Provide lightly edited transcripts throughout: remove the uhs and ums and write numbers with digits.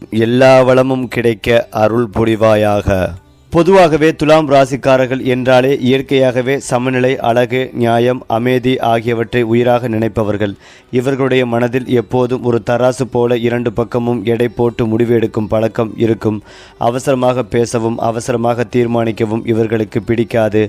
எல்லா வளமும் கிடைக்க அருள் புரிவாயாக. பொதுவாகவே துலாம் ராசிக்காரர்கள் என்றாலே இயற்கையாகவே சமநிலை, அழகு, நியாயம், அமைதி ஆகியவற்றை உயிராக நினைப்பவர்கள். இவர்களுடைய மனதில் எப்போதும் ஒரு தராசு போல இரண்டு பக்கமும் எடை போட்டு முடிவு எடுக்கும் பழக்கம் இருக்கும். அவசரமாக பேசவும் அவசரமாக தீர்மானிக்கவும் இவர்களுக்கு பிடிக்காது.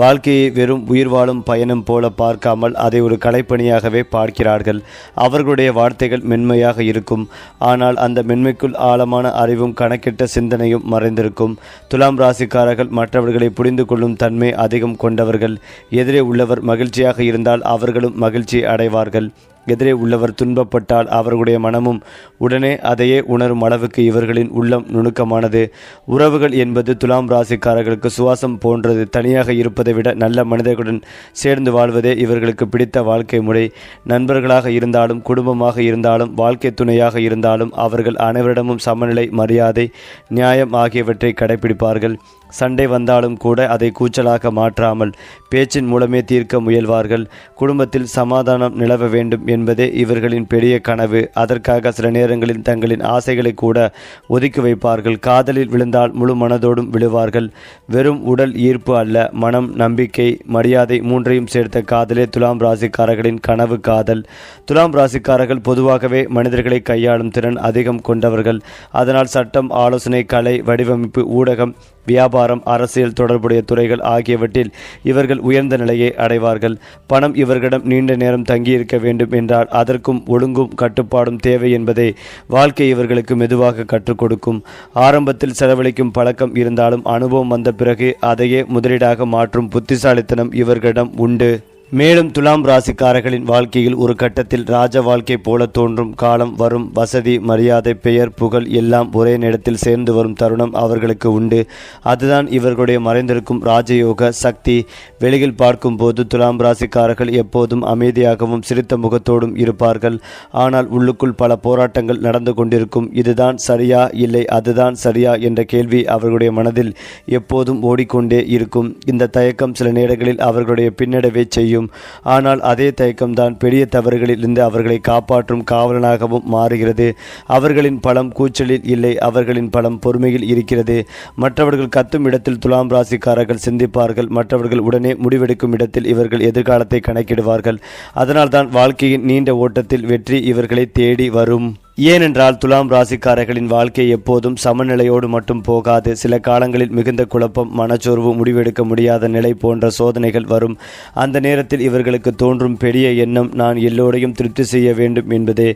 வாழ்க்கையை வெறும் உயிர் வாழும் பயணம் போல பார்க்காமல் அதை ஒரு கலைப்பணியாகவே பார்க்கிறார்கள். அவர்களுடைய வார்த்தைகள் மென்மையாக இருக்கும். ஆனால் அந்த மென்மைக்குள் ஆழமான அறிவும் கணக்கிட்ட சிந்தனையும் மறைந்திருக்கும். துலாம் ராசிக்காரர்கள் மற்றவர்களை புரிந்து கொள்ளும் தன்மை அதிகம் கொண்டவர்கள். எதிரே உள்ளவர் மகிழ்ச்சியாக இருந்தால் அவர்களும் மகிழ்ச்சி அடைவார்கள். எதிரே உள்ளவர் துன்பப்பட்டால் அவர்களுடைய மனமும் உடனே அதையே உணரும் அளவுக்கு இவர்களின் உள்ளம் நுணுக்கமானது. உறவுகள் என்பது துலாம் ராசிக்காரர்களுக்கு சுவாசம் போன்றது. தனியாக இருப்பதை விட நல்ல மனிதர்களுடன் சேர்ந்து வாழ்வதே இவர்களுக்கு பிடித்த வாழ்க்கை முறை. நண்பர்களாக இருந்தாலும் குடும்பமாக இருந்தாலும் வாழ்க்கை துணையாக இருந்தாலும் அவர்கள் அனைவரிடமும் சமநிலை, மரியாதை, நியாயம் ஆகியவற்றை கடைபிடிப்பார்கள். சண்டை வந்தாலும் கூட அதை கூச்சலாக மாற்றாமல் பேச்சின் மூலமே தீர்க்க முயல்வார்கள். குடும்பத்தில் சமாதானம் நிலவ வேண்டும் என்பதே இவர்களின் பெரிய கனவு. அதற்காக சில நேரங்களில் தங்களின் ஆசைகளை கூட ஒதுக்கி வைப்பார்கள். காதலில் விழுந்தால் முழு மனதோடும் விழுவார்கள். வெறும் உடல் ஈர்ப்பு அல்ல, மனம், நம்பிக்கை, மரியாதை மூன்றையும் சேர்த்த காதலே துலாம் ராசிக்காரர்களின் கனவு காதல். துலாம் ராசிக்காரர்கள் பொதுவாகவே மனிதர்களை கையாளும் திறன் அதிகம் கொண்டவர்கள். அதனால் சட்டம், ஆலோசனை, கலை, வடிவமைப்பு, ஊடகம், வியாபாரம், அரசியல் தொடர்புடைய துறைகள் ஆகியவற்றில் இவர்கள் உயர்ந்த நிலையை அடைவார்கள். பணம் இவர்களிடம் நீண்ட நேரம் தங்கியிருக்க வேண்டும் என்றால் அதற்கும் ஒழுங்கும் கட்டுப்பாடும் தேவை என்பதை வாழ்க்கை இவர்களுக்கு மெதுவாக கற்றுக் கொடுக்கும். ஆரம்பத்தில் செலவழிக்கும் பழக்கம் இருந்தாலும் அனுபவம் வந்த பிறகு அதையே முதலீடாக மாற்றும் புத்திசாலித்தனம் இவர்களிடம் உண்டு. மேலும் துலாம் ராசிக்காரர்களின் வாழ்க்கையில் ஒரு கட்டத்தில் ராஜ வாழ்க்கை போல தோன்றும் காலம் வரும். வசதி, மரியாதை, பெயர், புகழ் எல்லாம் ஒரே நேரத்தில் சேர்ந்து வரும் தருணம் அவர்களுக்கு உண்டு. அதுதான் இவர்களுடைய மறைந்திருக்கும் ராஜயோக சக்தி. வெளியில் பார்க்கும்போது துலாம் ராசிக்காரர்கள் எப்போதும் அமைதியாகவும் சிரித்த முகத்தோடும் இருப்பார்கள். ஆனால் உள்ளுக்குள் பல போராட்டங்கள் நடந்து கொண்டிருக்கும். இதுதான் சரியா, இல்லை அதுதான் சரியா என்ற கேள்வி அவர்களுடைய மனதில் எப்போதும் ஓடிக்கொண்டே இருக்கும். இந்த தயக்கம் சில நேரங்களில் அவர்களுடைய பின்னடைவை செய்யும். ஆனால் அதே தயக்கம்தான் பெரிய தவறுகளிலிருந்து அவர்களை காப்பாற்றும் காவலனாகவும் மாறுகிறது. அவர்களின் பலம் கூச்சலில் இல்லை, அவர்களின் பலம் பொறுமையில் இருக்கிறது. மற்றவர்கள் கத்தும் இடத்தில் துலாம் ராசிக்காரர்கள் சிந்திப்பார்கள். மற்றவர்கள் உடனே முடிவெடுக்கும் இடத்தில் இவர்கள் எதிர்காலத்தை கணக்கிடுவார்கள். அதனால்தான் வாழ்க்கையின் நீண்ட ஓட்டத்தில் வெற்றி இவர்களை தேடி வரும். ஏனென்றால் துலாம் ராசிக்காரர்களின் வாழ்க்கை எப்போதும் சமநிலையோடு மட்டும் போகாது. சில காலங்களில் மிகுந்த குழப்பம், மனச்சோர்வு, முடிவெடுக்க முடியாத நிலை போன்ற சோதனைகள் வரும். அந்த நேரத்தில் இவர்களுக்கு தோன்றும் பெரிய எண்ணம், நான் எல்லோரையும் திருப்தி செய்ய வேண்டும் என்பதே.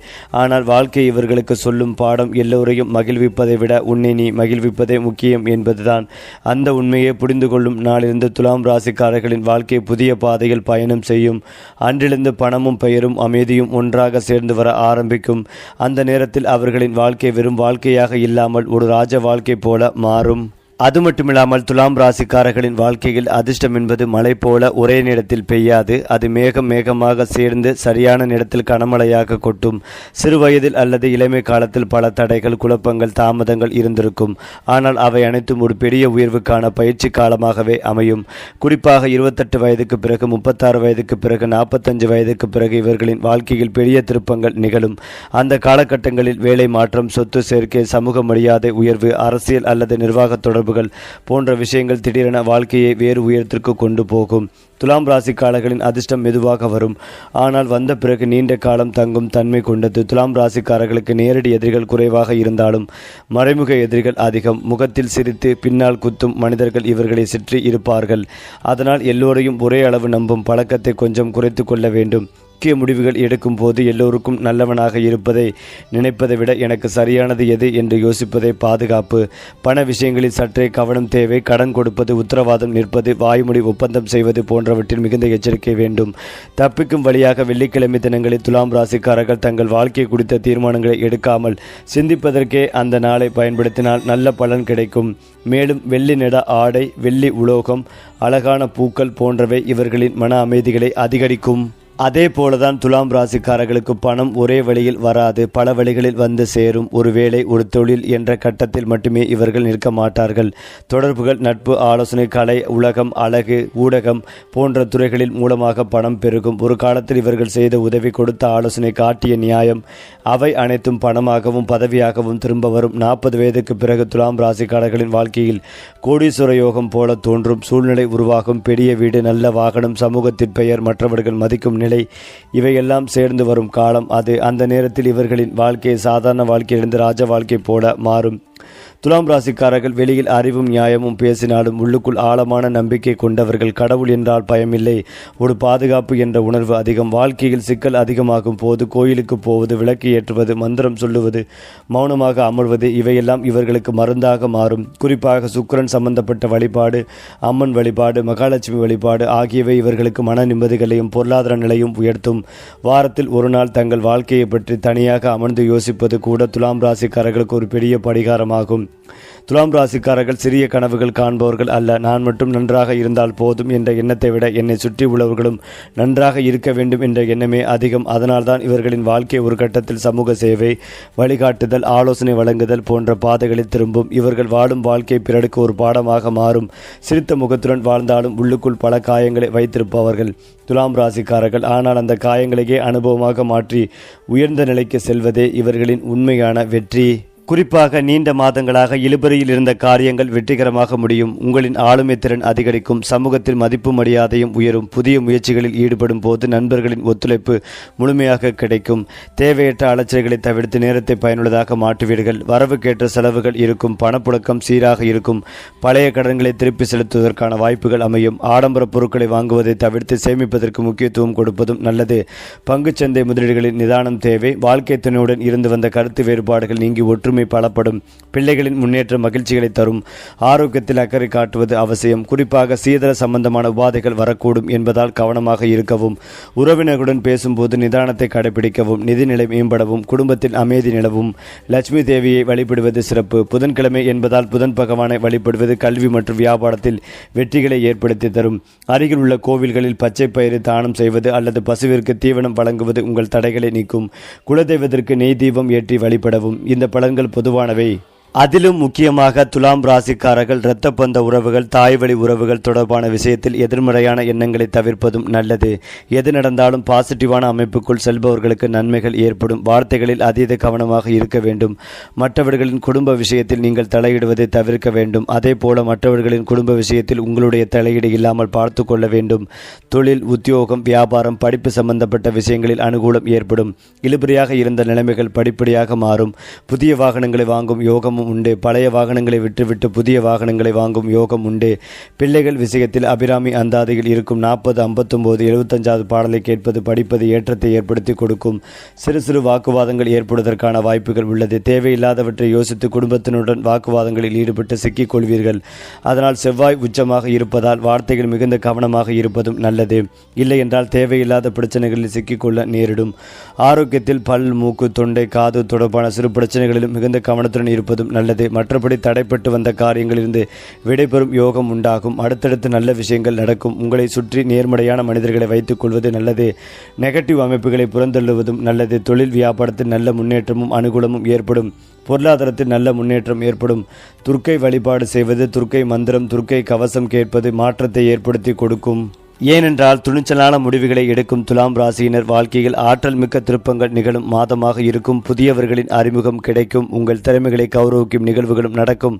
ஆனால் வாழ்க்கை இவர்களுக்கு சொல்லும் பாடம் எல்லோரையும் மகிழ்விப்பதை விட உன்னை நீ மகிழ்விப்பதே முக்கியம் என்பதுதான். அந்த உண்மையை புரிந்து கொள்ளும் நாளிலிருந்து துலாம் ராசிக்காரர்களின் வாழ்க்கை புதிய பாதையில் பயணம் செய்யும். அன்றிலிருந்து பணமும் பெயரும் அமைதியும் ஒன்றாக சேர்ந்து வர ஆரம்பிக்கும். அந்த நேரத்தில் அவர்களின் வாழ்க்கை வெறும் வாழ்க்கையாக இல்லாமல் ஒரு ராஜ வாழ்க்கை போல மாறும். அது மட்டுமில்லாமல் துலாம் ராசிக்காரர்களின் வாழ்க்கையில் அதிர்ஷ்டம் என்பது மழை போல ஒரே நேரத்தில் பெய்யாது. அது மேகமாக சேர்ந்து சரியான நேரத்தில் கனமழையாக கொட்டும். சிறு வயதில் அல்லது இளமை காலத்தில் பல தடைகள், குழப்பங்கள், தாமதங்கள் இருந்திருக்கும். ஆனால் அவை அனைத்தும் ஒரு பெரிய உயர்வுக்கான பயிற்சி காலமாகவே அமையும். குறிப்பாக 28 வயதுக்கு பிறகு, 36 வயதுக்கு பிறகு, 45 வயதுக்கு பிறகு இவர்களின் வாழ்க்கையில் பெரிய திருப்பங்கள் நிகழும். அந்த காலகட்டங்களில் வேலை மாற்றம், சொத்து சேர்க்கை, சமூக மரியாதை உயர்வு, அரசியல் அல்லது நிர்வாக தொடர்பு போன்ற விஷயங்கள் திடீரென வாழ்க்கையை வேறு உயரத்திற்கு கொண்டு போகும். துலாம் ராசிக்காரர்களின் அதிர்ஷ்டம் மெதுவாக வரும். ஆனால் வந்த பிறகு நீண்ட காலம் தங்கும் தன்மை கொண்டது. துலாம் ராசிக்காரர்களுக்கு நேரடி எதிரிகள் குறைவாக இருந்தாலும் மறைமுக எதிரிகள் அதிகம். முகத்தில் சிரித்து பின்னால் குத்தும் மனிதர்கள் இவர்களை சுற்றி இருப்பார்கள். அதனால் எல்லோரையும் ஒரே அளவு நம்பும் பழக்கத்தை கொஞ்சம் குறைத்து கொள்ள வேண்டும். முக்கிய முடிவுகள் எடுக்கும் போது எல்லோருக்கும் நல்லவனாக இருப்பதை நினைப்பதை விட எனக்கு சரியானது எது என்று யோசிப்பதை பாதுகாப்பு. பண விஷயங்களில் சற்றே கவனம் தேவை. கடன் கொடுப்பது, உத்தரவாதம் நிற்பது, வாய்மொழி ஒப்பந்தம் செய்வது போன்றவற்றில் மிகுந்த எச்சரிக்கை வேண்டும். தப்பிக்கும் வழியாக வெள்ளிக்கிழமை தினங்களில் துலாம் ராசிக்காரர்கள் தங்கள் வாழ்க்கை குறித்த தீர்மானங்களை எடுக்காமல் சிந்திப்பதற்கே அந்த நாளை பயன்படுத்தினால் நல்ல பலன் கிடைக்கும். மேலும் வெள்ளி நிற ஆடை, வெள்ளி உலோகம், அழகான பூக்கள் போன்றவை இவர்களின் மன அமைதிகளை அதிகரிக்கும். அதே போலதான் துலாம் ராசிக்காரர்களுக்கு பணம் ஒரே வழியில் வராது, பல வழிகளில் வந்து சேரும். ஒருவேளை ஒரு தொழில் என்ற கட்டத்தில் மட்டுமே இவர்கள் நிற்க மாட்டார்கள். தொடர்புகள், நட்பு, ஆலோசனை, கலை, உலகம், அழகு, ஊடகம் போன்ற துறைகளில் மூலமாக பணம் பெருகும். ஒரு காலத்தில் இவர்கள் செய்த உதவி, கொடுத்த ஆலோசனை, காட்டிய நியாயம், அவை அனைத்தும் பணமாகவும் பதவியாகவும் திரும்ப வரும். 40 வயதுக்கு பிறகு துலாம் ராசிக்காரர்களின் வாழ்க்கையில் கோடீஸ்வர யோகம் போல தோன்றும் சூழ்நிலை உருவாகும். பெரிய வீடு, நல்ல வாகனம், சமூகத்தின் பெயர், மற்றவர்கள் மதிக்கும் நிலை, இவையெல்லாம் சேர்ந்து வரும் காலம் அது. அந்த நேரத்தில் இவர்களின் வாழ்க்கை சாதாரண வாழ்க்கையிலிருந்து ராஜ வாழ்க்கை போல மாறும். துலாம் ராசிக்காரர்கள் வெளியில் அறிவும் நியாயமும் பேசினாலும் உள்ளுக்குள் ஆழமான நம்பிக்கை கொண்டவர்கள். கடவுள் என்றால் பயமில்லை, ஒரு பாதுகாப்பு என்ற உணர்வு அதிகம். வாழ்க்கையில் சிக்கல் அதிகமாகும் போது கோயிலுக்கு போவது, விளக்கு ஏற்றுவது, மந்திரம் சொல்லுவது, மௌனமாக அமர்வது, இவையெல்லாம் இவர்களுக்கு மருந்தாக மாறும். குறிப்பாக சுக்கிரன் சம்பந்தப்பட்ட வழிபாடு, அம்மன் வழிபாடு, மகாலட்சுமி வழிபாடு ஆகியவை இவர்களுக்கு மன நிம்மதிகளையும் பொருளாதார நிலையும் உயர்த்தும். வாரத்தில் ஒரு நாள் தங்கள் வாழ்க்கையை பற்றி தனியாக அமர்ந்து யோசிப்பது கூட துலாம் ராசிக்காரர்களுக்கு ஒரு பெரிய பரிகாரமாகும். துலாம் ராசிக்காரர்கள் சிறிய கனவுகள் காண்பவர்கள் அல்ல. நான் மட்டும் நன்றாக இருந்தால் போதும் என்ற எண்ணத்தை விட என்னை சுற்றி உள்ளவர்களும் நன்றாக இருக்க வேண்டும் என்ற எண்ணமே அதிகம். அதனால்தான் இவர்களின் வாழ்க்கை ஒரு கட்டத்தில் சமூக சேவை, வழிகாட்டுதல், ஆலோசனை வழங்குதல் போன்ற பாதைகளில் திரும்பும். இவர்கள் வாழும் வாழ்க்கை பிறருக்கு ஒரு பாடமாக மாறும். சிரித்த முகத்துடன் வாழ்ந்தாலும் உள்ளுக்குள் பல காயங்களை வைத்திருப்பவர்கள் துலாம் ராசிக்காரர்கள். ஆனால் அந்த காயங்களையே அனுபவமாக மாற்றி உயர்ந்த நிலைக்கு செல்வதே இவர்களின் உண்மையான வெற்றி. குறிப்பாக நீண்ட மாதங்களாக இழுபறியில் இருந்த காரியங்கள் வெற்றிகரமாக முடியும். உங்களின் ஆளுமை திறன் அதிகரிக்கும். சமூகத்தில் மதிப்பு மரியாதையும் உயரும். புதிய முயற்சிகளில் ஈடுபடும் போது நண்பர்களின் ஒத்துழைப்பு முழுமையாக கிடைக்கும். தேவையற்ற அலைச்சல்களை தவிர்த்து நேரத்தை பயனுள்ளதாக மாற்றுவீர்கள். வரவுக்கேற்ற செலவுகள் இருக்கும். பணப்புழக்கம் சீராக இருக்கும். பழைய கடன்களை திருப்பி செலுத்துவதற்கான வாய்ப்புகள் அமையும். ஆடம்பர பொருட்களை வாங்குவதை தவிர்த்து சேமிப்பதற்கு முக்கியத்துவம் கொடுப்பதும் நல்லது. பங்குச்சந்தை முதலீடுகளில் நிதானம் தேவை. வாழ்க்கை துணையுடன் இருந்து வந்த கருத்து வேறுபாடுகள் நீங்கி ஒற்றுமை பலப்படும். பிள்ளைகளின் முன்னேற்ற மகிழ்ச்சிகளை தரும். ஆரோக்கியத்தில் அக்கறை காட்டுவது அவசியம். குறிப்பாக சீதள சம்பந்தமான உபாதைகள் வரக்கூடும் என்பதால் கவனமாக இருக்கவும். உறவினர்களுடன் பேசும்போது நிதானத்தை கடைபிடிக்கவும். நிதிநிலை மேம்படவும். குடும்பத்தில் அமைதி நிலவும். லட்சுமி தேவியை வழிபடுவது சிறப்பு. புதன்கிழமை என்பதால் புதன் பகவானை வழிபடுவது கல்வி மற்றும் வியாபாரத்தில் வெற்றிகளை ஏற்படுத்தி தரும். அருகில் உள்ள கோவில்களில் பச்சை பயிறு தானம் செய்வது அல்லது பசுவிற்கு தீவனம் வழங்குவது உங்கள் தடைகளை நீக்கும். குலதெய்வத்திற்கு நெய் தீபம் ஏற்றி வழிபடவும். இந்த பலன்கள் பொதுவானவை. அதிலும் முக்கியமாக துலாம் ராசிக்காரர்கள் இரத்த பந்த உறவுகள், தாய்வழி உறவுகள் தொடர்பான விஷயத்தில் எதிர்மறையான எண்ணங்களை தவிர்ப்பதும் நல்லது. எது நடந்தாலும் பாசிட்டிவான அமைப்புக்குள் செல்பவர்களுக்கு நன்மைகள் ஏற்படும். வார்த்தைகளில் அதீத கவனமாக இருக்க வேண்டும். மற்றவர்களின் குடும்ப விஷயத்தில் நீங்கள் தலையிடுவதை தவிர்க்க வேண்டும். அதே போல மற்றவர்களின் குடும்ப விஷயத்தில் உங்களுடைய தலையீடு இல்லாமல் பார்த்து கொள்ள வேண்டும். தொழில், உத்தியோகம், வியாபாரம், படிப்பு சம்பந்தப்பட்ட விஷயங்களில் அனுகூலம் ஏற்படும். இழுபறியாக இருந்த நிலைமைகள் படிப்படியாக மாறும். புதிய வாகனங்களை வாங்கும் யோகம் உண்டு. பழைய வாகனங்களை விட்டுவிட்டு புதிய வாகனங்களை வாங்கும் யோகம் உண்டு. பிள்ளைகள் விஷயத்தில் அபிராமி அந்தாதியில் இருக்கும் 40, 59, 75வது பாடலை கேட்பது, படிப்பது ஏற்றத்தை ஏற்படுத்தி கொடுக்கும். சிறு சிறு வாக்குவாதங்கள் ஏற்படுவதற்கான வாய்ப்புகள் உள்ளது. தேவையில்லாதவற்றை யோசித்து குடும்பத்தினருடன் வாக்குவாதங்களில் ஈடுபட்டு சிக்கிக் கொள்வீர்கள். அதனால் செவ்வாய் உச்சமாக இருப்பதால் வார்த்தைகள் மிகுந்த கவனமாக இருப்பதும் நல்லது. இல்லை என்றால் தேவையில்லாத பிரச்சனைகளில் சிக்கிக்கொள்ள நேரிடும். ஆரோக்கியத்தில் பல், மூக்கு, தொண்டை, காது தொடர்பான சிறு பிரச்சனைகளிலும் மிகுந்த கவனத்துடன் இருப்பதும் நல்லது. மற்றபடி தடைப்பட்டு வந்த காரியங்களிலிருந்து விடைபெறும் யோகம் உண்டாகும். அடுத்தடுத்து நல்ல விஷயங்கள் நடக்கும். உங்களை சுற்றி நேர்மறையான மனிதர்களை வைத்துக் கொள்வது நல்லது. நெகட்டிவ் அமைப்புகளை புறந்தள்ளுவதும் நல்லது. தொழில் வியாபாரத்தில் நல்ல முன்னேற்றமும் அனுகூலமும் ஏற்படும். பொருளாதாரத்தில் நல்ல முன்னேற்றம் ஏற்படும். துர்க்கை வழிபாடு செய்வது, துர்க்கை மந்திரம், துர்க்கை கவசம் கேட்பது மாற்றத்தை ஏற்படுத்தி கொடுக்கும். ஏனென்றால் துணிச்சலான முடிவுகளை எடுக்கும் துலாம் ராசியினர் வாழ்க்கையில் ஆற்றல் மிக்க திருப்பங்கள் நிகழும் மாதமாக இருக்கும். புதியவர்களின் அறிமுகம் கிடைக்கும். உங்கள் திறமைகளை கௌரவிக்கும் நிகழ்வுகளும் நடக்கும்.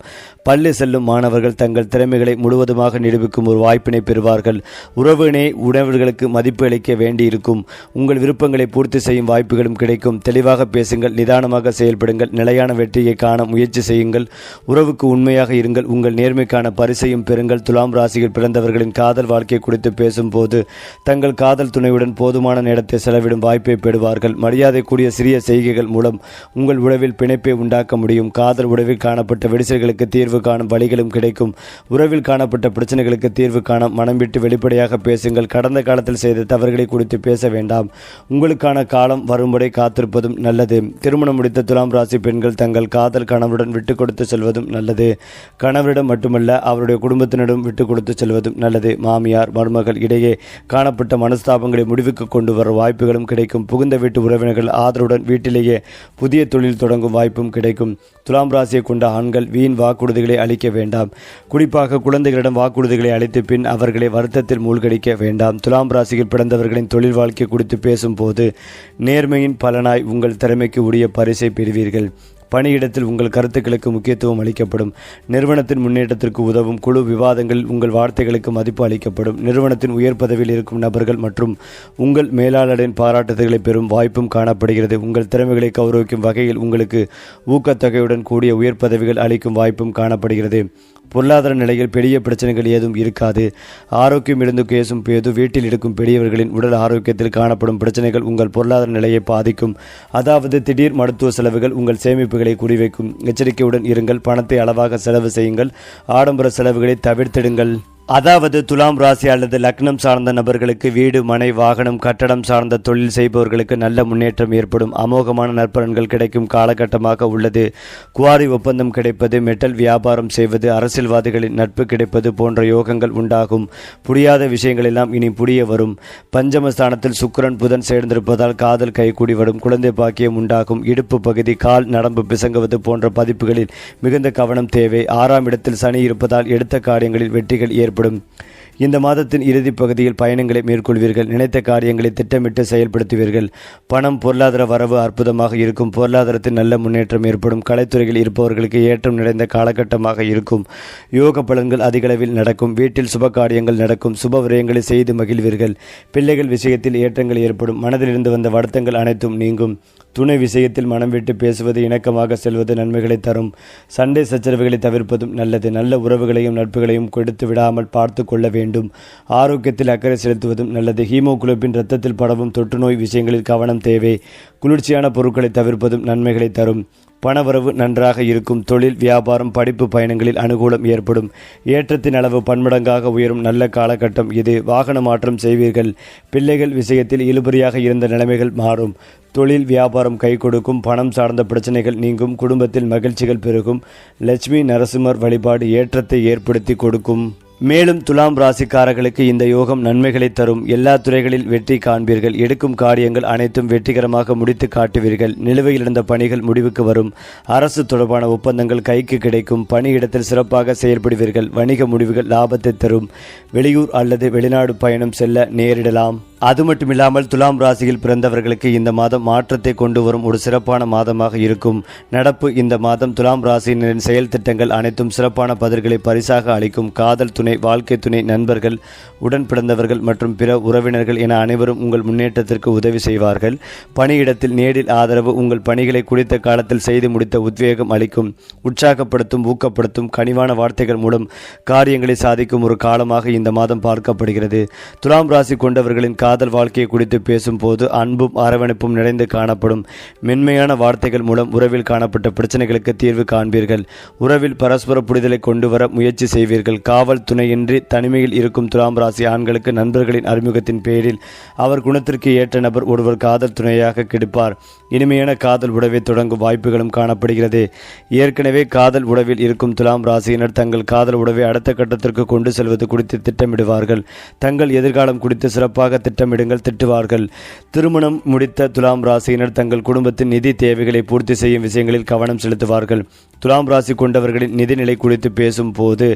பள்ளி செல்லும் மாணவர்கள் தங்கள் திறமைகளை முழுவதுமாக நிரூபிக்கும் ஒரு வாய்ப்பினை பெறுவார்கள். உறவினை உணவர்களுக்கு மதிப்பு அளிக்க வேண்டியிருக்கும். உங்கள் விருப்பங்களை பூர்த்தி செய்யும் வாய்ப்புகளும் கிடைக்கும். தெளிவாக பேசுங்கள், நிதானமாக செயல்படுங்கள், நிலையான வெற்றியை காண முயற்சி செய்யுங்கள். உறவுக்கு உண்மையாக இருங்கள். உங்கள் நேர்மைக்கான பரிசையும் பெறுங்கள். துலாம் ராசியில் பிறந்தவர்களின் காதல் வாழ்க்கை குறித்து பேசும்போது தங்கள் காதல் துணையுடன் போதுமான நேரத்தை செலவிடும் வாய்ப்பை பெறுவார்கள். மரியாதை கூடிய சிறிய செய்கைகள் மூலம் உங்கள் உறவில் பிணைப்பை உண்டாக்க முடியும். காதல் உறவில் காணப்பட்ட விரிசல்களுக்கு தீர்வு காணும் வழிகளும் கிடைக்கும். உறவில் காணப்பட்ட பிரச்சனைகளுக்கு தீர்வு காண மனம் விட்டு வெளிப்படையாக பேசுங்கள். கடந்த காலத்தில் செய்த தவறுகளை குறித்து பேச வேண்டாம். உங்களுக்கான காலம் வரும்படி காத்திருப்பதும் நல்லது. திருமணம் முடித்த துலாம் ராசி பெண்கள் தங்கள் காதல் கணவருடன் விட்டு கொடுத்து செல்வதும் நல்லது. கணவரிடம் மட்டுமல்ல அவருடைய குடும்பத்தினரிடம் விட்டு கொடுத்து செல்வதும் நல்லது. மாமியார், மருமகள் இடையே காணப்பட்ட மனஸ்தாபங்களை முடிவுக்கு கொண்டு வர வாய்ப்புகளும் கிடைக்கும். புகுந்த வீட்டு உறவினர்கள் ஆதரவுடன் வீட்டிலேயே புதிய தொழில் தொடங்கும் வாய்ப்பும் கிடைக்கும். துலாம் ராசியை கொண்ட ஆண்கள் வீண் வாக்குறுதிகளை அளிக்க வேண்டாம். குறிப்பாக குழந்தைகளிடம் வாக்குறுதிகளை அளித்து பின் அவர்களை வருத்தத்தில் மூழ்கடிக்க வேண்டாம். துலாம் ராசியில் பிறந்தவர்களின் தொழில் வாழ்க்கை குறித்து பேசும்போது நேர்மையின் பலனாய் உங்கள் திறமைக்கு உரிய பரிசை பெறுவீர்கள். பணியிடத்தில் உங்கள் கருத்துக்களுக்கு முக்கியத்துவம் அளிக்கப்படும். நிறுவனத்தின் முன்னேற்றத்திற்கு உதவும் குழு விவாதங்களில் உங்கள் வார்த்தைகளுக்கு மதிப்பு அளிக்கப்படும். நிறுவனத்தின் உயர் பதவியில் இருக்கும் நபர்கள் மற்றும் உங்கள் மேலாளரின் பாராட்டுதல்களை பெறும் வாய்ப்பும் காணப்படுகிறது. உங்கள் திறமைகளை கௌரவிக்கும் வகையில் உங்களுக்கு ஊக்கத்தொகையுடன் கூடிய உயர் பதவிகள் அளிக்கும் வாய்ப்பும் காணப்படுகிறது. பொருளாதார நிலையில் பெரிய பிரச்சனைகள் ஏதும் இருக்காது. ஆரோக்கியம் இருந்து கேசும் பேது வீட்டில் இருக்கும் பெரியவர்களின் உடல் ஆரோக்கியத்தில் காணப்படும் பிரச்சனைகள் உங்கள் பொருளாதார நிலையை பாதிக்கும். அதாவது திடீர் மருத்துவ செலவுகள் உங்கள் சேமிப்புகளை குறிவைக்கும். எச்சரிக்கையுடன் இருங்கள். பணத்தை அளவாக செலவு செய்யுங்கள். ஆடம்பர செலவுகளை தவிர்த்திடுங்கள். அதாவது துலாம் ராசி அல்லது லக்னம் சார்ந்த நபர்களுக்கு வீடு, மனை, வாகனம், கட்டடம் சார்ந்த தொழில் செய்பவர்களுக்கு நல்ல முன்னேற்றம் ஏற்படும். அமோகமான நற்பலன்கள் கிடைக்கும் காலகட்டமாக உள்ளது. குவாரி ஒப்பந்தம் கிடைப்பது, மெட்டல் வியாபாரம் செய்வது, அரசியல்வாதிகளின் நட்பு கிடைப்பது போன்ற யோகங்கள் உண்டாகும். புரியாத விஷயங்கள் எல்லாம் இனி புரிய வரும். பஞ்சமஸ்தானத்தில் சுக்கிரன் புதன் சேர்ந்திருப்பதால் காதல் கைகூடி வரும். குழந்தை பாக்கியம் உண்டாகும். இடுப்பு பகுதி, கால் நரம்பு பிசங்குவது போன்ற பதிப்புகளில் மிகுந்த கவனம் தேவை. 6ஆம் இடத்தில் சனி இருப்பதால் எடுத்த காரியங்களில் வெற்றிகள் ஏற்படும். இந்த மாதத்தின் இறுதி பகுதியில் பயணங்களை மேற்கொள்வீர்கள். நினைத்த காரியங்களை திட்டமிட்டு செயல்படுத்துவீர்கள். பணம், பொருளாதார வரவு அற்புதமாக இருக்கும். பொருளாதாரத்தில் நல்ல முன்னேற்றம் ஏற்படும். கலைத்துறையில் இருப்பவர்களுக்கு ஏற்றம் நிறைந்த காலகட்டமாக இருக்கும். யோக பலன்கள் அதிகளவில் நடக்கும். வீட்டில் சுப காரியங்கள் நடக்கும். சுப விரயங்களை செய்து மகிழ்வீர்கள். பிள்ளைகள் விஷயத்தில் ஏற்றங்கள் ஏற்படும். மனதிலிருந்து வந்த வருத்தங்கள் அனைத்தும் நீங்கும். துணை விஷயத்தில் மனம் விட்டு பேசுவது, இணக்கமாக செல்வது நன்மைகளை தரும். சண்டை சச்சரவுகளை தவிர்ப்பதும் நல்லது. நல்ல உறவுகளையும் நட்புகளையும் கொடுத்து விடாமல் பார்த்து கொள்ள வேண்டும். ஆரோக்கியத்தில் அக்கறை செலுத்துவதும் நல்லது. ஹீமோகுளோபின் இரத்தத்தில் பரவும் தொற்றுநோய் விஷயங்களில் கவனம் தேவை. குளிர்ச்சியான பொருட்களை தவிர்ப்பதும் நன்மைகளை தரும். பணவரவு நன்றாக இருக்கும். தொழில், வியாபாரம், படிப்பு, பயணங்களில் அனுகூலம் ஏற்படும். ஏற்றத்தின் அளவு பன்மடங்காக உயரும் நல்ல காலகட்டம் இது. வாகன மாற்றம் செய்வீர்கள். பிள்ளைகள் விஷயத்தில் இழுபறியாக இருந்த நிலைமைகள் மாறும். தொழில், வியாபாரம் கை கொடுக்கும். பணம் சார்ந்த பிரச்சனைகள் நீங்கும். குடும்பத்தில் மகிழ்ச்சிகள் பெருகும். லட்சுமி நரசிம்மர் வழிபாடு ஏற்றத்தை ஏற்படுத்தி கொடுக்கும். மேலும் துலாம் ராசிக்காரர்களுக்கு இந்த யோகம் நன்மைகளை தரும். எல்லா துறைகளில் வெற்றி காண்பீர்கள். எடுக்கும் காரியங்கள் அனைத்தும் வெற்றிகரமாக முடித்து காட்டுவீர்கள். நிலுவையில் இருந்த பணிகள் முடிவுக்கு வரும். அரசு தொடர்பான ஒப்பந்தங்கள் கைக்கு கிடைக்கும். பணியிடத்தில் சிறப்பாக செயல்படுவீர்கள். வணிக முடிவுகள் லாபத்தை தரும். வெளியூர் அல்லது வெளிநாடு பயணம் செல்ல நேரிடலாம். அது மட்டுமில்லாமல் துலாம் ராசியில் பிறந்தவர்களுக்கு இந்த மாதம் மாற்றத்தை கொண்டு வரும் ஒரு சிறப்பான மாதமாக இருக்கும். நடப்பு இந்த மாதம் துலாம் ராசியினரின் செயல் திட்டங்கள் அனைத்தும் சிறப்பான பதில்களை பரிசாக அளிக்கும். காதல் துணை, வாழ்க்கை துணை, நண்பர்கள், உடன் பிறந்தவர்கள் மற்றும் பிற உறவினர்கள் என அனைவரும் உங்கள் முன்னேற்றத்திற்கு உதவி செய்வார்கள். பணியிடத்தில் நேரில் ஆதரவு உங்கள் பணிகளை குறித்த காலத்தில் செய்து முடித்த உத்வேகம் அளிக்கும். உற்சாகப்படுத்தும், ஊக்கப்படுத்தும், கனிவான வார்த்தைகள் மூலம் காரியங்களை சாதிக்கும் ஒரு காலமாக இந்த மாதம் பார்க்கப்படுகிறது. துலாம் ராசி கொண்டவர்களின் காதல் வாழ்க்கையை குறித்து பேசும்போது அன்பும் அரவணைப்பும் நிறைந்து காணப்படும். மென்மையான வார்த்தைகள் மூலம் உறவில் காணப்பட்ட பிரச்சனைகளுக்கு தீர்வு காண்பீர்கள். உறவில் பரஸ்பர புரிதலை கொண்டு வர முயற்சி செய்வீர்கள். காவல் துணையின்றி தனிமையில் இருக்கும் துலாம் ராசி ஆண்களுக்கு நண்பர்களின் அறிமுகத்தின் பேரில் அவர் குணத்திற்கு ஏற்ற நபர் ஒருவர் காதல் துணையாக கிடைப்பார். இனிமையான காதல் உறவை தொடங்கும் வாய்ப்புகளும் காணப்படுகிறது. ஏற்கனவே காதல் உறவில் இருக்கும் துலாம் ராசியினர் தங்கள் காதல் உறவை அடுத்த கட்டத்திற்கு கொண்டு செல்வது குறித்து திட்டமிடுவார்கள். தங்கள் எதிர்காலம் குறித்து சிறப்பாக திட்டமிடுங்கள், திட்டுவார்கள். திருமணம் முடித்த துலாம் ராசியினர் தங்கள் குடும்பத்தின் நிதி தேவைகளை பூர்த்தி செய்யும் விஷயங்களில் கவனம் செலுத்துவார்கள். துலாம் ராசி கொண்டவர்களின் நிதிநிலை குறித்து பேசும் போது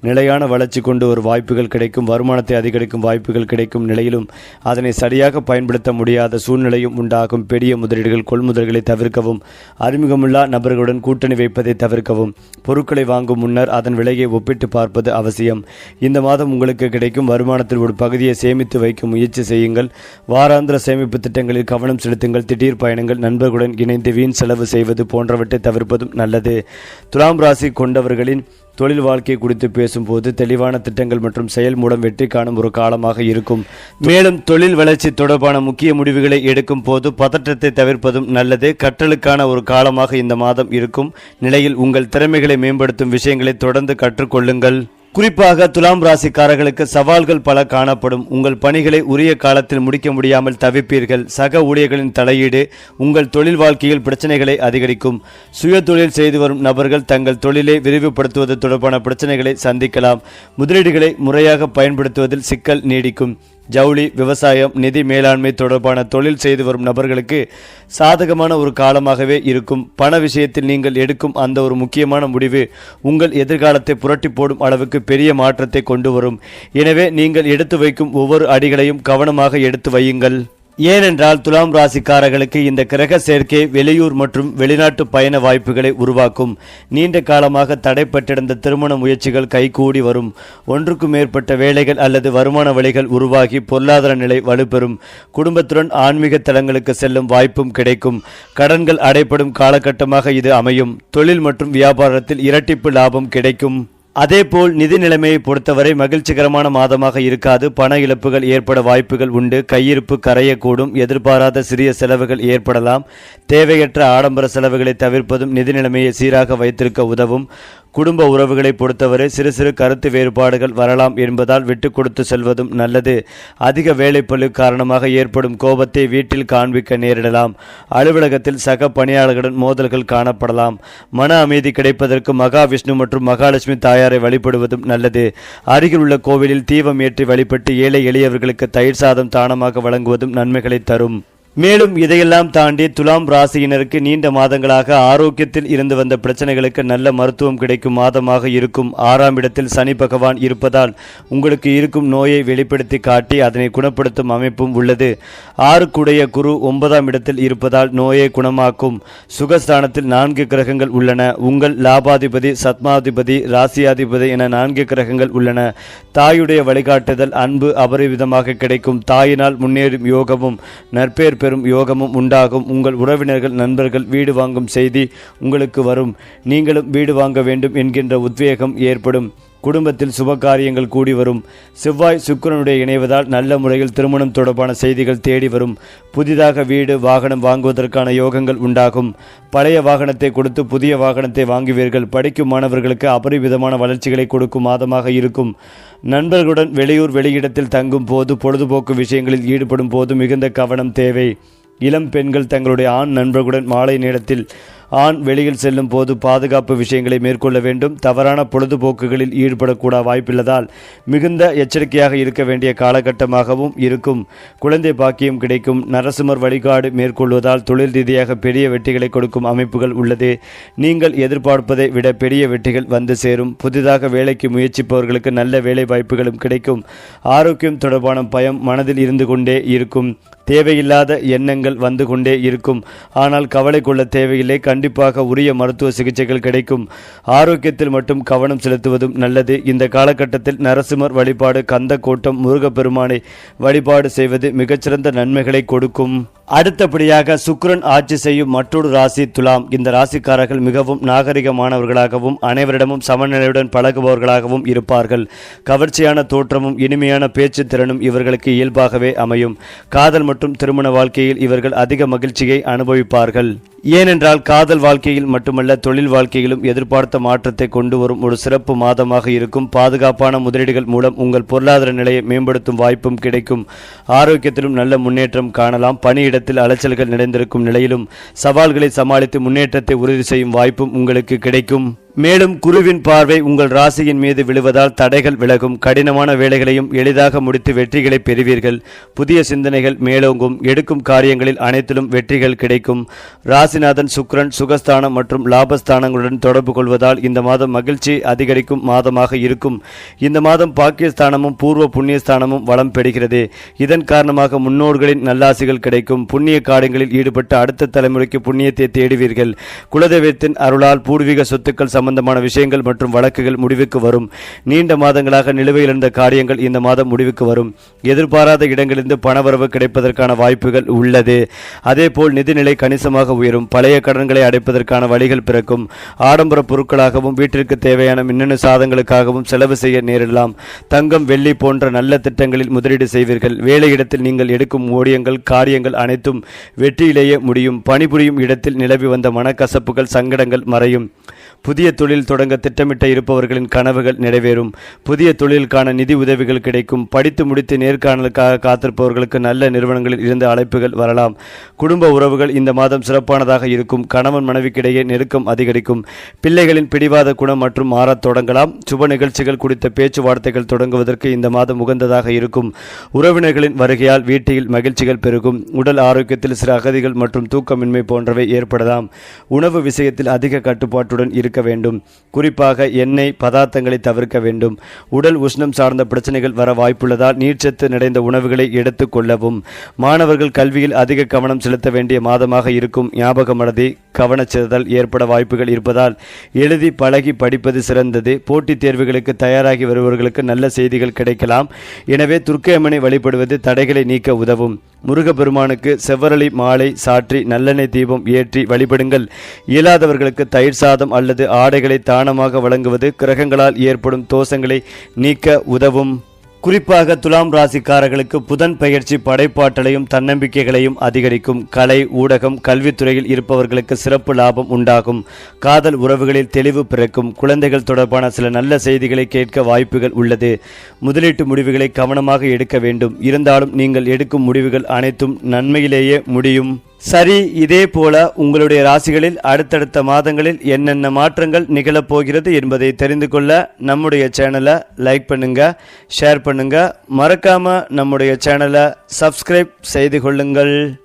நிலையான வளர்ச்சி கொண்டு ஒரு வாய்ப்புகள் கிடைக்கும். வருமானத்தை அதிகரிக்கும் வாய்ப்புகள் கிடைக்கும் நிலையிலும் அதனை சரியாக பயன்படுத்த முடியாத சூழ்நிலையும் உண்டாகும். பெரிய முதலீடுகள், கொள்முதல்களை தவிர்க்கவும். அறிமுகமுள்ளா நபர்களுடன் கூட்டணி வைப்பதை தவிர்க்கவும். பொருட்களை வாங்கும் முன்னர் அதன் விலையை ஒப்பிட்டு பார்ப்பது அவசியம். இந்த மாதம் உங்களுக்கு கிடைக்கும் வருமானத்தில் ஒரு பகுதியை சேமித்து வைக்க முயற்சி செய்யுங்கள். வாராந்திர சேமிப்பு திட்டங்களில் கவனம் செலுத்துங்கள். திடீர் பயணங்கள், நண்பர்களுடன் இணைந்து வீண் செலவு செய்வது போன்றவற்றை தவிர்ப்பதும் நல்லது. துலாம் ராசி கொண்டவர்களின் தொழில் வாழ்க்கை குறித்து பேசும்போது தெளிவான திட்டங்கள் மற்றும் செயல் மூலம் வெற்றி காணும் ஒரு காலமாக இருக்கும். மேலும் தொழில் வளர்ச்சி தொடர்பான முக்கிய முடிவுகளை எடுக்கும் போது பதற்றத்தை தவிர்ப்பதும் நல்லது. கற்றலுக்கான ஒரு காலமாக இந்த மாதம் இருக்கும் நிலையில் உங்கள் திறமைகளை மேம்படுத்தும் விஷயங்களை தொடர்ந்து கற்றுக்கொள்ளுங்கள். குறிப்பாக துலாம் ராசிக்காரர்களுக்கு சவால்கள் பல காணப்படும். உங்கள் பணிகளை உரிய காலத்தில் முடிக்க முடியாமல் தவிப்பீர்கள். சக ஊழியர்களின் தலையீடு உங்கள் தொழில் வாழ்க்கையில் பிரச்சனைகளை அதிகரிக்கும். சுய தொழில் செய்து வரும் நபர்கள் தங்கள் தொழிலை விரிவுபடுத்துவது தொடர்பான பிரச்சனைகளை சந்திக்கலாம். முதலீடுகளை முறையாக பயன்படுத்துவதில் சிக்கல் நீடிக்கும். ஜவுளி, விவசாயம், நிதி மேலாண்மை தொடர்பான தொழில் செய்து வரும் நபர்களுக்கு சாதகமான ஒரு காலமாகவே இருக்கும். பண விஷயத்தில் நீங்கள் எடுக்கும் அந்த ஒரு முக்கியமான முடிவு உங்கள் எதிர்காலத்தை புரட்டி போடும் அளவுக்கு பெரிய மாற்றத்தை கொண்டு வரும். எனவே நீங்கள் எடுத்து வைக்கும் ஒவ்வொரு அடிகளையும் கவனமாக எடுத்து வையுங்கள். ஏனென்றால் துலாம் ராசிக்காரர்களுக்கு இந்த கிரக சேர்க்கை வெளியூர் மற்றும் வெளிநாட்டு பயண வாய்ப்புகளை உருவாக்கும். நீண்ட காலமாக தடைப்பட்டிருந்த திருமண முயற்சிகள் கைகூடி வரும். ஒன்றுக்கும் மேற்பட்ட வேலைகள் அல்லது வருமான வழிகள் உருவாகி பொருளாதார நிலை வலுப்பெறும். குடும்பத்துடன் ஆன்மீக தலங்களுக்கு செல்லும் வாய்ப்பும் கிடைக்கும். கடன்கள் அடைப்படும் காலகட்டமாக இது அமையும். தொழில் மற்றும் வியாபாரத்தில் இரட்டிப்பு லாபம் கிடைக்கும். அதேபோல் நிதி நிலைமையை பொறுத்தவரை மகிழ்ச்சிகரமான மாதமாக இருக்காது. பண இழப்புகள் ஏற்பட வாய்ப்புகள் உண்டு. கையிருப்பு கரையக்கூடும். எதிர்பாராத சிறிய செலவுகள் ஏற்படலாம். தேவையற்ற ஆடம்பர செலவுகளை தவிர்ப்பதும் நிதி நிலைமையை சீராக வைத்திருக்க உதவும். குடும்ப உறவுகளை பொறுத்தவரை சிறு சிறு கருத்து வேறுபாடுகள் வரலாம் என்பதால் விட்டு கொடுத்து செல்வதும் நல்லது. அதிக வேலைப்பளு காரணமாக ஏற்படும் கோபத்தை வீட்டில் காண்பிக்க நேரிடலாம். அலுவலகத்தில் சக பணியாளர்களுடன் மோதல்கள் காணப்படலாம். மன அமைதி கிடைப்பதற்கு மகாவிஷ்ணு மற்றும் மகாலட்சுமி தாயாரை வழிபடுவதும் நல்லது. அருகில் உள்ள கோவிலில் தீபம் ஏற்றி வழிபட்டு ஏழை எளியவர்களுக்கு தயிர் சாதம் தானமாக வழங்குவதும் நன்மைகளை தரும். மேலும் இதையெல்லாம் தாண்டி துலாம் ராசியினருக்கு நீண்ட மாதங்களாக ஆரோக்கியத்தில் இருந்து வந்த பிரச்சனைகளுக்கு நல்ல மருத்துவம் கிடைக்கும் மாதமாக இருக்கும். 6ஆம் இடத்தில் சனி பகவான் இருப்பதால் உங்களுக்கு இருக்கும் நோயை வெளிப்படுத்தி காட்டி அதனை குணப்படுத்தும் அமைப்பும் உள்ளது. 6க்குடைய குரு 9ஆம் இடத்தில் இருப்பதால் நோயை குணமாக்கும். சுகஸ்தானத்தில் 4 கிரகங்கள் உள்ளன. உங்கள் லாபாதிபதி, சத்மாதிபதி, ராசியாதிபதி என 4 கிரகங்கள் உள்ளன. தாயுடைய வழிகாட்டுதல், அன்பு அபரிவிதமாக கிடைக்கும். தாயினால் முன்னேறும் யோகமும் நற்பேர் பெரும் யோகமும் உண்டாகும். உங்கள் உறவினர்கள், நண்பர்கள் வீடு வாங்கும் செய்தி உங்களுக்கு வரும். நீங்களும் வீடு வாங்க வேண்டும் என்கின்ற உத்வேகம் ஏற்படும். குடும்பத்தில் சுப காரியங்கள் கூடி வரும். செவ்வாய் சுக்கிரனுடைய இணைவதால் நல்ல முறையில் திருமணம் தொடர்பான செய்திகள் தேடி வரும். புதிதாக வீடு வாகனம் வாங்குவதற்கான யோகங்கள் உண்டாகும். பழைய வாகனத்தை கொடுத்து புதிய வாகனத்தை வாங்குவீர்கள். படிக்கும் மாணவர்களுக்கு அபரிவிதமான வளர்ச்சிகளை கொடுக்கும் மாதமாக இருக்கும். நண்பர்களுடன் வெளியூர் வெளியிடத்தில் தங்கும் போது, பொழுதுபோக்கு விஷயங்களில் ஈடுபடும் போது மிகுந்த கவனம் தேவை. இளம் பெண்கள் தங்களுடைய ஆண் நண்பர்களுடன் மாலை நேரத்தில் ஆண் வெளியில் செல்லும் போது பாதுகாப்பு விஷயங்களை மேற்கொள்ள வேண்டும். தவறான பொழுதுபோக்குகளில் ஈடுபடக்கூட வாய்ப்புள்ளதால் மிகுந்த எச்சரிக்கையாக இருக்க வேண்டிய காலகட்டமாகவும் இருக்கும். குழந்தை பாக்கியம் கிடைக்கும். நரசிம்மர் வழிபாடு மேற்கொள்வதால் தொழில் ரீதியாக பெரிய வெற்றிகளை கொடுக்கும் அமைப்புகள் உள்ளது. நீங்கள் எதிர்பார்ப்பதை விட பெரிய வெற்றிகள் வந்து சேரும். புதிதாக வேலைக்கு முயற்சிப்பவர்களுக்கு நல்ல வேலை வாய்ப்புகளும் கிடைக்கும். ஆரோக்கியம் தொடர்பான பயம் மனதில் இருந்து கொண்டே இருக்கும். தேவையில்லாத எண்ணங்கள் வந்து கொண்டே இருக்கும். ஆனால் கவலை கொள்ள தேவையில்லை. கண்டிப்பாக உரிய மருத்துவ சிகிச்சைகள் கிடைக்கும். ஆரோக்கியத்தில் மட்டும் கவனம் செலுத்துவதும் நல்லது. இந்த காலகட்டத்தில் நரசிம்மர் வழிபாடு, கந்த கோட்டம், முருகப்பெருமானை வழிபாடு செய்வது மிகச்சிறந்த நன்மைகளை கொடுக்கும். அடுத்தபடியாக சுக்கிரன் ஆட்சி செய்யும் மற்றொரு ராசி துலாம். இந்த ராசிக்காரர்கள் மிகவும் நாகரிகமானவர்களாகவும் அனைவரிடமும் சமநிலையுடன் பழகுபவர்களாகவும் இருப்பார்கள். கவர்ச்சியான தோற்றமும் இனிமையான பேச்சு திறனும் இவர்களுக்கு இயல்பாகவே அமையும். காதல் மற்றும் திருமண வாழ்க்கையில் இவர்கள் அதிக மகிழ்ச்சியை அனுபவிப்பார்கள். ஏனென்றால் காதல் வாழ்க்கையில் மட்டுமல்ல தொழில் வாழ்க்கையிலும் எதிர்பார்த்த மாற்றத்தை கொண்டு வரும் ஒரு சிறப்பு மாதமாக இருக்கும். பாதுகாப்பான முதலீடுகள் மூலம் உங்கள் பொருளாதார நிலையை மேம்படுத்தும் வாய்ப்பும் கிடைக்கும். ஆரோக்கியத்திலும் நல்ல முன்னேற்றம் காணலாம். பணியிடத்தில் அலைச்சல்கள் நிறைந்திருக்கும் நிலையிலும் சவால்களை சமாளித்து முன்னேற்றத்தை உறுதி செய்யும் வாய்ப்பும் உங்களுக்கு கிடைக்கும். மேலும் குருவின் பார்வை உங்கள் ராசியின் மீது விழுவதால் தடைகள் விலகும். கடினமான வேலைகளையும் எளிதாக முடித்து வெற்றிகளை பெறுவீர்கள். புதிய சிந்தனைகள் மேலோங்கும். எடுக்கும் காரியங்களில் அனைத்திலும் வெற்றிகள் கிடைக்கும். ராசிநாதன் சுக்கிரன் சுகஸ்தானம் மற்றும் லாபஸ்தானங்களுடன் தொடர்பு கொள்வதால் இந்த மாதம் மகிழ்ச்சி அதிகரிக்கும் மாதமாக இருக்கும். இந்த மாதம் பாக்கியஸ்தானமும் பூர்வ புண்ணியஸ்தானமும் வளம் பெறுகிறது. இதன் காரணமாக முன்னோர்களின் நல்லாசிகள் கிடைக்கும். புண்ணிய காரியங்களில் ஈடுபட்டு அடுத்த தலைமுறைக்கு புண்ணியத்தை தேடுவீர்கள். குலதெய்வத்தின் அருளால் பூர்வீக சொத்துக்கள் சம்பந்தமான விஷயங்கள் மற்றும் வழக்குகள் முடிவுக்கு வரும். நீண்ட மாதங்களாக நிலுவையில் இருந்த காரியங்கள் இந்த மாதம் முடிவுக்கு வரும். எதிர்பாராத இடங்களிலிருந்து பணவரவு கிடைப்பதற்கான வாய்ப்புகள் உள்ளது. அதேபோல் நிதிநிலை கணிசமாக உயரும். பழைய கடன்களை அடைப்பதற்கான வழிகள் பிறக்கும். ஆடம்பர பொருட்களாகவும் வீட்டிற்கு தேவையான மின்னணு சாதனங்களுக்காகவும் செலவு செய்ய நேரிடலாம். தங்கம், வெள்ளி போன்ற நல்ல திட்டங்களில் முதலீடு செய்வீர்கள். வேலையிடத்தில் நீங்கள் எடுக்கும் ஊழியங்கள், காரியங்கள் அனைத்தும் வெற்றியிலேயே முடியும். பணிபுரியும் இடத்தில் நிலவி வந்த மனக்கசப்புகள், சங்கடங்கள் மறையும். புதிய தொழில் தொடங்க திட்டமிட்ட இருப்பவர்களின் கனவுகள் நிறைவேறும். புதிய தொழிலுக்கான நிதி உதவிகள் கிடைக்கும். படித்து முடித்து நேர்காணலுக்காக காத்திருப்பவர்களுக்கு நல்ல நிறுவனங்களில் இருந்து அழைப்புகள் வரலாம். குடும்ப உறவுகள் இந்த மாதம் சிறப்பானதாக இருக்கும். கணவன் மனைவிக்கிடையே நெருக்கம் அதிகரிக்கும். பிள்ளைகளின் பிடிவாத குணம் மற்றும் மாறத் தொடங்கலாம். சுப நிகழ்ச்சிகள் குறித்த பேச்சுவார்த்தைகள் தொடங்குவதற்கு இந்த மாதம் உகந்ததாக இருக்கும். உறவினர்களின் வருகையால் வீட்டில் மகிழ்ச்சிகள் பெருகும். உடல் ஆரோக்கியத்தில் சில அகதிகள் மற்றும் தூக்கமின்மை போன்றவை ஏற்படலாம். உணவு விஷயத்தில் அதிக கட்டுப்பாட்டுடன் இருக்க வேண்டும். குறிப்பாக எண்ணெய் பதார்த்தங்களை தவிர்க்க வேண்டும். உடல் உஷ்ணம் சார்ந்த பிரச்சனைகள் வர வாய்ப்புள்ளதால் நீர்ச்சத்து நிறைந்த உணவுகளை எடுத்துக் கொள்ளவும். மாணவர்கள் கல்வியில் அதிக கவனம் செலுத்த வேண்டிய மாதமாக இருக்கும். ஞாபக மறதி கவனச்சிதறல் ஏற்பட வாய்ப்புகள் இருப்பதால் எழுதி பழகி படிப்பது சிறந்தது. போட்டித் தேர்வுகளுக்கு தயாராகி வருபவர்களுக்கு நல்ல செய்திகள் கிடைக்கலாம். எனவே துர்க்கையம்மனை வழிபடுவது தடைகளை நீக்க உதவும். முருகப்பெருமானுக்கு செவ்வரளி மாலை சாற்றி நல்லெண்ணெய் தீபம் ஏற்றி வழிபடுங்கள். இயலாதவர்களுக்கு தயிர் சாதம் அல்லது ஆடைகளை தானமாக வழங்குவது கிரகங்களால் ஏற்படும் தோஷங்களை நீக்க உதவும். குறிப்பாக துலாம் ராசிக்காரர்களுக்கு புதன் பெயர்ச்சி படைப்பாற்றலையும் தன்னம்பிக்கைகளையும் அதிகரிக்கும். கலை, ஊடகம், கல்வித்துறையில் இருப்பவர்களுக்கு சிறப்பு லாபம் உண்டாகும். காதல் உறவுகளில் தெளிவு பிறக்கும். குழந்தைகள் தொடர்பான சில நல்ல செய்திகளை கேட்க வாய்ப்புகள் உள்ளது. முதலீட்டு முடிவுகளை கவனமாக எடுக்க வேண்டும். இருந்தாலும் நீங்கள் எடுக்கும் முடிவுகள் அனைத்தும் நன்மையிலேயே முடியும். சரி, இதே போல உங்களுடைய ராசிகளில் அடுத்தடுத்த மாதங்களில் என்னென்ன மாற்றங்கள் நிகழப்போகிறது என்பதை தெரிந்து கொள்ள நம்முடைய சேனலை லைக் பண்ணுங்க, ஷேர் பண்ணுங்க, மறக்காம நம்முடைய சேனலை சப்ஸ்கிரைப் செய்து கொள்ளுங்கள்.